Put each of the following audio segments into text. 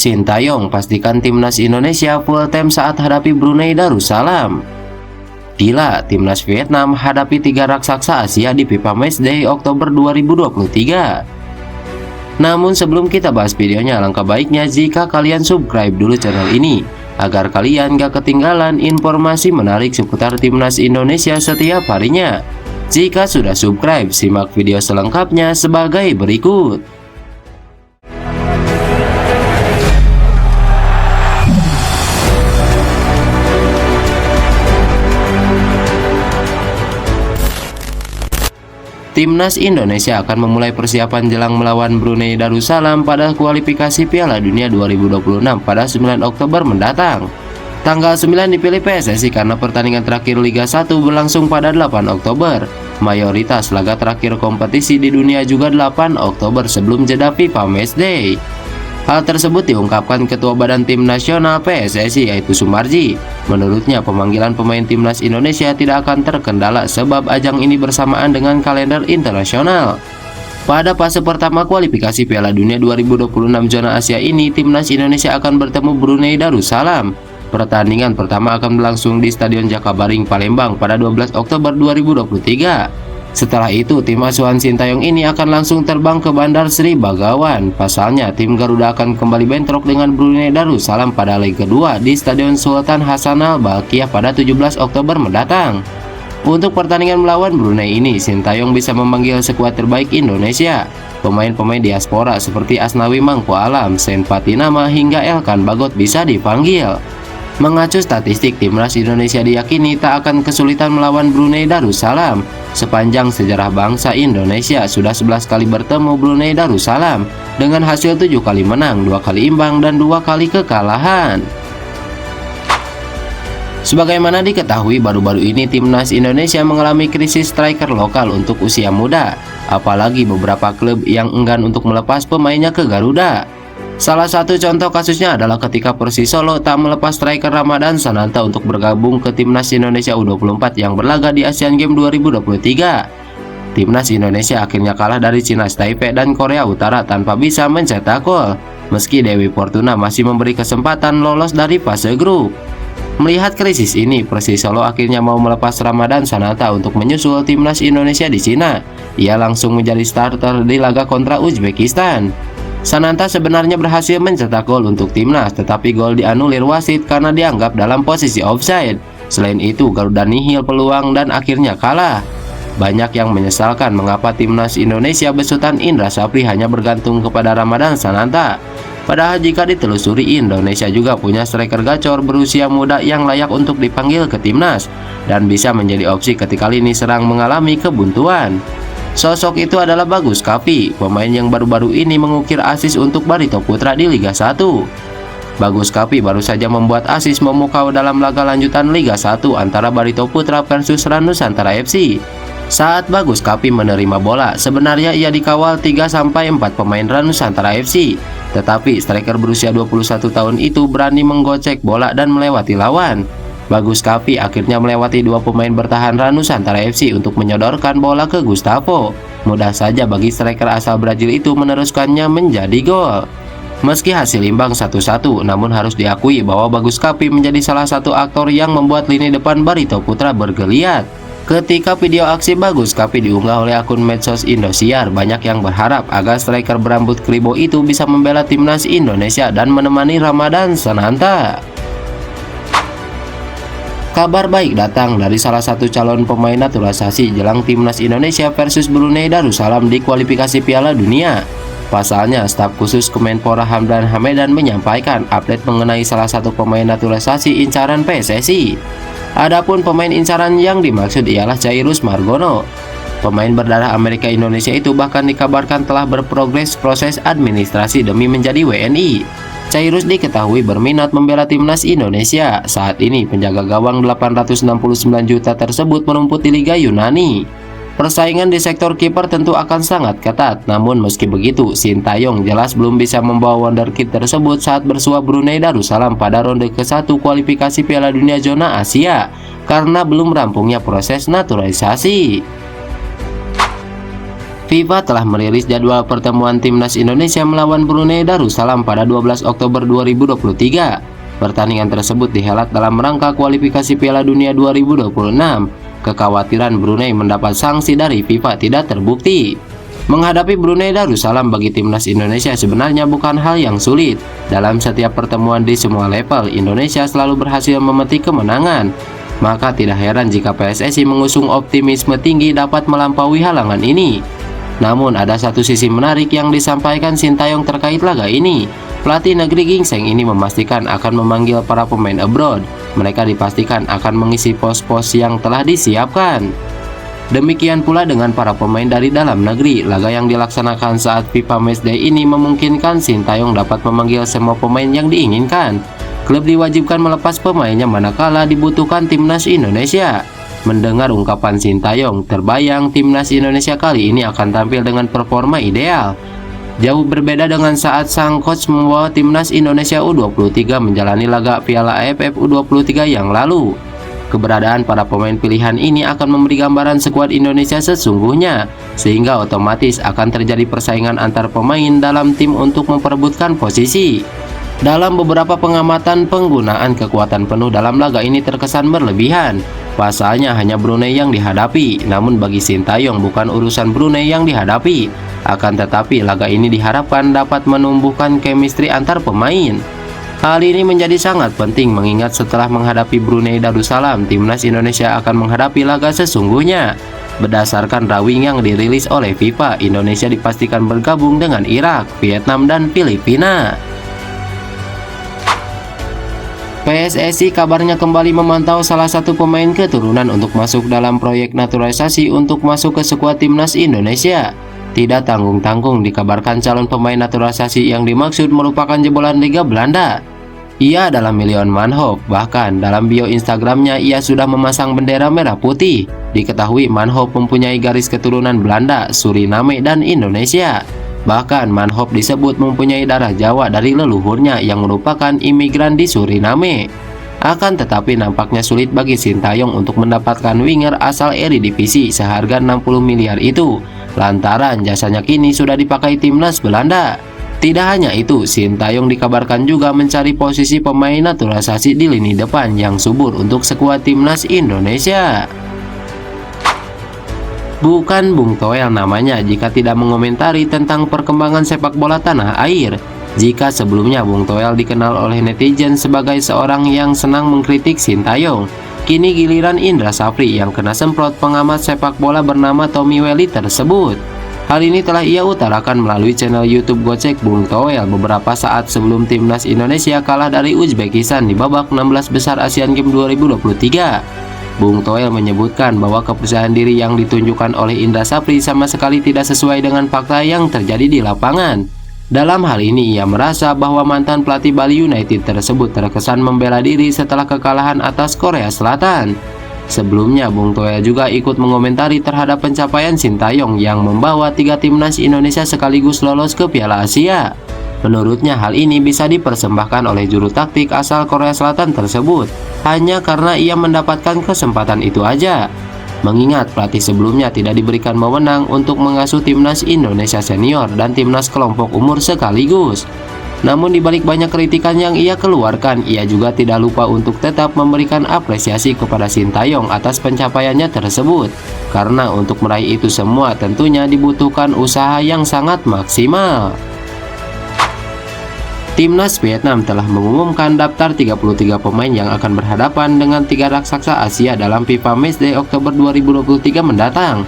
Sintayong pastikan timnas Indonesia full time saat hadapi Brunei Darussalam. Gila, timnas Vietnam hadapi 3 raksasa Asia di FIFA Matchday Oktober 2023. Namun sebelum kita bahas videonya, alangkah baiknya jika kalian subscribe dulu channel ini agar kalian gak ketinggalan informasi menarik seputar timnas Indonesia setiap harinya. Jika sudah subscribe, simak video selengkapnya sebagai berikut. Timnas Indonesia akan memulai persiapan jelang melawan Brunei Darussalam pada kualifikasi Piala Dunia 2026 pada 9 Oktober mendatang. Tanggal 9 dipilih PSSI karena pertandingan terakhir Liga 1 berlangsung pada 8 Oktober. Mayoritas laga terakhir kompetisi di dunia juga 8 Oktober sebelum jeda FIFA Matchday. Hal tersebut diungkapkan Ketua Badan Tim Nasional PSSI yaitu Sumarji. Menurutnya pemanggilan pemain timnas Indonesia tidak akan terkendala sebab ajang ini bersamaan dengan kalender internasional. Pada fase pertama kualifikasi Piala Dunia 2026 zona Asia ini, timnas Indonesia akan bertemu Brunei Darussalam. Pertandingan pertama akan berlangsung di Stadion Jakabaring, Palembang pada 12 Oktober 2023. Setelah itu, tim asuhan Sintayong ini akan langsung terbang ke Bandar Sri Begawan. Pasalnya, tim Garuda akan kembali bentrok dengan Brunei Darussalam pada leg kedua di Stadion Sultan Hasanal Bolkiah pada 17 Oktober mendatang. Untuk pertandingan melawan Brunei ini, Sintayong bisa memanggil skuad terbaik Indonesia. Pemain-pemain diaspora seperti Asnawi Mangku Alam, Sen Patinama hingga Elkan Bagot bisa dipanggil. Mengacu statistik, timnas Indonesia diyakini tak akan kesulitan melawan Brunei Darussalam. Sepanjang sejarah bangsa Indonesia sudah 11 kali bertemu Brunei Darussalam dengan hasil 7 kali menang, 2 kali imbang, dan 2 kali kekalahan. Sebagaimana diketahui, baru-baru ini timnas Indonesia mengalami krisis striker lokal untuk usia muda. Apalagi beberapa klub yang enggan untuk melepas pemainnya ke Garuda. Salah satu contoh kasusnya adalah ketika Persis Solo tak melepas striker Ramadan Sananta untuk bergabung ke timnas Indonesia U24 yang berlaga di Asian Games 2023. Timnas Indonesia akhirnya kalah dari Cina Taipei dan Korea Utara tanpa bisa mencetak gol, meski Dewi Fortuna masih memberi kesempatan lolos dari fase grup. Melihat krisis ini, Persis Solo akhirnya mau melepas Ramadan Sananta untuk menyusul timnas Indonesia di Cina. Ia langsung menjadi starter di laga kontra Uzbekistan. Sananta sebenarnya berhasil mencetak gol untuk timnas, tetapi gol dianulir wasit karena dianggap dalam posisi offside. Selain itu, Garuda nihil peluang dan akhirnya kalah. Banyak yang menyesalkan mengapa timnas Indonesia besutan Indra Sapri hanya bergantung kepada Ramadan Sananta. Padahal jika ditelusuri, Indonesia juga punya striker gacor berusia muda yang layak untuk dipanggil ke timnas dan bisa menjadi opsi ketika lini serang mengalami kebuntuan. Sosok itu adalah Bagus Kapi, pemain yang baru-baru ini mengukir asis untuk Barito Putra di Liga 1. Bagus Kapi baru saja membuat asis memukau dalam laga lanjutan Liga 1 antara Barito Putra versus Ran Nusantara FC. Saat Bagus Kapi menerima bola, sebenarnya ia dikawal 3-4 pemain Ran Nusantara FC. Tetapi striker berusia 21 tahun itu berani menggocek bola dan melewati lawan. Bagus Kapi akhirnya melewati 2 pemain bertahan Ran Nusantara FC untuk menyodorkan bola ke Gustavo. Mudah saja bagi striker asal Brazil itu meneruskannya menjadi gol. Meski hasil imbang 1-1, namun harus diakui bahwa Bagus Kapi menjadi salah satu aktor yang membuat lini depan Barito Putra bergeliat. Ketika video aksi Bagus Kapi diunggah oleh akun medsos Indosiar, banyak yang berharap agar striker berambut kribo itu bisa membela timnas Indonesia dan menemani Ramadan Sananta. Kabar baik datang dari salah satu calon pemain naturalisasi jelang timnas Indonesia versus Brunei Darussalam di kualifikasi Piala Dunia. Pasalnya, staf khusus Kemenpora Hamdan Hamedan menyampaikan update mengenai salah satu pemain naturalisasi incaran PSSI. Adapun pemain incaran yang dimaksud ialah Chairus Margono. Pemain berdarah Amerika Indonesia itu bahkan dikabarkan telah berprogres proses administrasi demi menjadi WNI. Chairus diketahui berminat membela timnas Indonesia. Saat ini penjaga gawang 869 juta tersebut merumput di Liga Yunani. Persaingan di sektor kiper tentu akan sangat ketat. Namun meski begitu, Sintayong jelas belum bisa membawa wonderkid tersebut saat bersua Brunei Darussalam pada ronde ke-1 kualifikasi Piala Dunia zona Asia karena belum rampungnya proses naturalisasi. FIFA telah merilis jadwal pertemuan timnas Indonesia melawan Brunei Darussalam pada 12 Oktober 2023. Pertandingan tersebut dihelat dalam rangka kualifikasi Piala Dunia 2026. Kekhawatiran Brunei mendapat sanksi dari FIFA tidak terbukti. Menghadapi Brunei Darussalam bagi timnas Indonesia sebenarnya bukan hal yang sulit. Dalam setiap pertemuan di semua level, Indonesia selalu berhasil memetik kemenangan. Maka tidak heran jika PSSI mengusung optimisme tinggi dapat melampaui halangan ini. Namun ada satu sisi menarik yang disampaikan Sintayong terkait laga ini. Pelatih negeri Gingseng ini memastikan akan memanggil para pemain abroad. Mereka dipastikan akan mengisi pos-pos yang telah disiapkan. Demikian pula dengan para pemain dari dalam negeri. Laga yang dilaksanakan saat FIFA Matchday ini memungkinkan Sintayong dapat memanggil semua pemain yang diinginkan. Klub diwajibkan melepas pemainnya manakala dibutuhkan timnas Indonesia. Mendengar ungkapan Sintayong, terbayang timnas Indonesia kali ini akan tampil dengan performa ideal. Jauh berbeda dengan saat sang coach membawa timnas Indonesia U23 menjalani laga Piala AFF U23 yang lalu. Keberadaan para pemain pilihan ini akan memberi gambaran skuad Indonesia sesungguhnya, sehingga otomatis akan terjadi persaingan antar pemain dalam tim untuk memperebutkan posisi. Dalam beberapa pengamatan, penggunaan kekuatan penuh dalam laga ini terkesan berlebihan. Pasalnya hanya Brunei yang dihadapi, namun bagi Sintayong bukan urusan Brunei yang dihadapi. Akan tetapi laga ini diharapkan dapat menumbuhkan chemistry antar pemain. Hal ini menjadi sangat penting mengingat setelah menghadapi Brunei Darussalam, timnas Indonesia akan menghadapi laga sesungguhnya. Berdasarkan drawing yang dirilis oleh FIFA, Indonesia dipastikan bergabung dengan Irak, Vietnam, dan Filipina. PSSI kabarnya kembali memantau salah satu pemain keturunan untuk masuk dalam proyek naturalisasi untuk masuk ke skuad timnas Indonesia. Tidak tanggung-tanggung dikabarkan calon pemain naturalisasi yang dimaksud merupakan jebolan Liga Belanda. Ia adalah Mylion Maanhoff, bahkan dalam bio Instagramnya ia sudah memasang bendera merah putih. Diketahui Maanhoff mempunyai garis keturunan Belanda, Suriname, dan Indonesia. Bahkan Maanhoff disebut mempunyai darah Jawa dari leluhurnya yang merupakan imigran di Suriname. Akan tetapi nampaknya sulit bagi Sintayong untuk mendapatkan winger asal Eredivisie seharga 60 miliar itu, lantaran jasanya kini sudah dipakai timnas Belanda. Tidak hanya itu, Sintayong dikabarkan juga mencari posisi pemain naturalisasi di lini depan yang subur untuk skuad timnas Indonesia. Bukan Bung Toel namanya jika tidak mengomentari tentang perkembangan sepak bola tanah air. Jika sebelumnya Bung Toel dikenal oleh netizen sebagai seorang yang senang mengkritik Sintayong, kini giliran Indra Safri yang kena semprot pengamat sepak bola bernama Tommy Welly tersebut. Hal ini telah ia utarakan melalui channel YouTube Gocek Bung Toel beberapa saat sebelum timnas Indonesia kalah dari Uzbekistan di babak 16 besar Asian Games 2023. Bung Toel menyebutkan bahwa kepercayaan diri yang ditunjukkan oleh Indra Safri sama sekali tidak sesuai dengan fakta yang terjadi di lapangan. Dalam hal ini ia merasa bahwa mantan pelatih Bali United tersebut terkesan membela diri setelah kekalahan atas Korea Selatan. Sebelumnya Bung Toel juga ikut mengomentari terhadap pencapaian Sintayong yang membawa 3 timnas Indonesia sekaligus lolos ke Piala Asia. Menurutnya hal ini bisa dipersembahkan oleh juru taktik asal Korea Selatan tersebut hanya karena ia mendapatkan kesempatan itu aja. Mengingat pelatih sebelumnya tidak diberikan wewenang untuk mengasuh timnas Indonesia senior dan timnas kelompok umur sekaligus. Namun dibalik banyak kritikan yang ia keluarkan, ia juga tidak lupa untuk tetap memberikan apresiasi kepada Sintayong atas pencapaiannya tersebut. Karena untuk meraih itu semua tentunya dibutuhkan usaha yang sangat maksimal. Timnas Vietnam telah mengumumkan daftar 33 pemain yang akan berhadapan dengan 3 raksasa Asia dalam FIFA Matchday Oktober 2023 mendatang.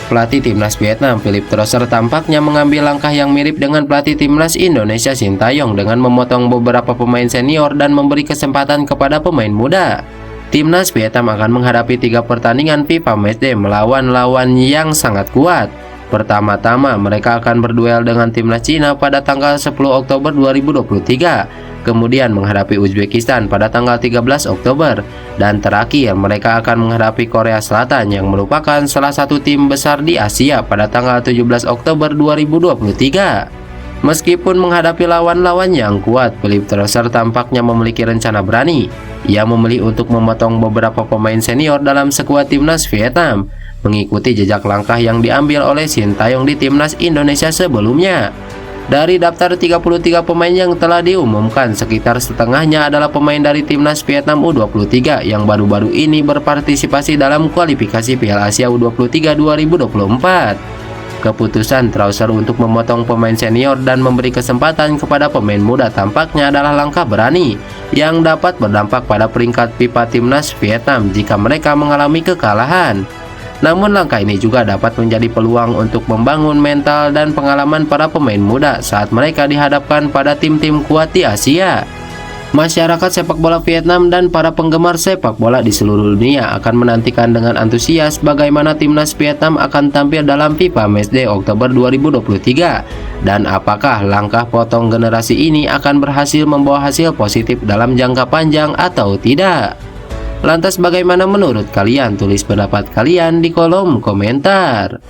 Pelatih timnas Vietnam Philipp Trosser tampaknya mengambil langkah yang mirip dengan pelatih timnas Indonesia Sintayong dengan memotong beberapa pemain senior dan memberi kesempatan kepada pemain muda. Timnas Vietnam akan menghadapi 3 pertandingan FIFA Matchday melawan lawan yang sangat kuat. Pertama-tama mereka akan berduel dengan timnas Cina pada tanggal 10 Oktober 2023, kemudian menghadapi Uzbekistan pada tanggal 13 Oktober, dan terakhir mereka akan menghadapi Korea Selatan yang merupakan salah satu tim besar di Asia pada tanggal 17 Oktober 2023. Meskipun menghadapi lawan-lawan yang kuat, Philipp Trosser tampaknya memiliki rencana berani. Ia memilih untuk memotong beberapa pemain senior dalam skuad timnas Vietnam. mengikuti jejak langkah yang diambil oleh Sintayong di timnas Indonesia sebelumnya. Dari daftar 33 pemain yang telah diumumkan, sekitar setengahnya adalah pemain dari timnas Vietnam U23 yang baru-baru ini berpartisipasi dalam kualifikasi Piala Asia U23 2024. Keputusan Trauzer untuk memotong pemain senior dan memberi kesempatan kepada pemain muda tampaknya adalah langkah berani yang dapat berdampak pada peringkat FIFA timnas Vietnam jika mereka mengalami kekalahan. Namun langkah ini juga dapat menjadi peluang untuk membangun mental dan pengalaman para pemain muda saat mereka dihadapkan pada tim-tim kuat di Asia. Masyarakat sepak bola Vietnam dan para penggemar sepak bola di seluruh dunia akan menantikan dengan antusias bagaimana timnas Vietnam akan tampil dalam FIFA Matchday Oktober 2023 dan apakah langkah potong generasi ini akan berhasil membawa hasil positif dalam jangka panjang atau tidak. Lantas bagaimana menurut kalian? Tulis pendapat kalian di kolom komentar.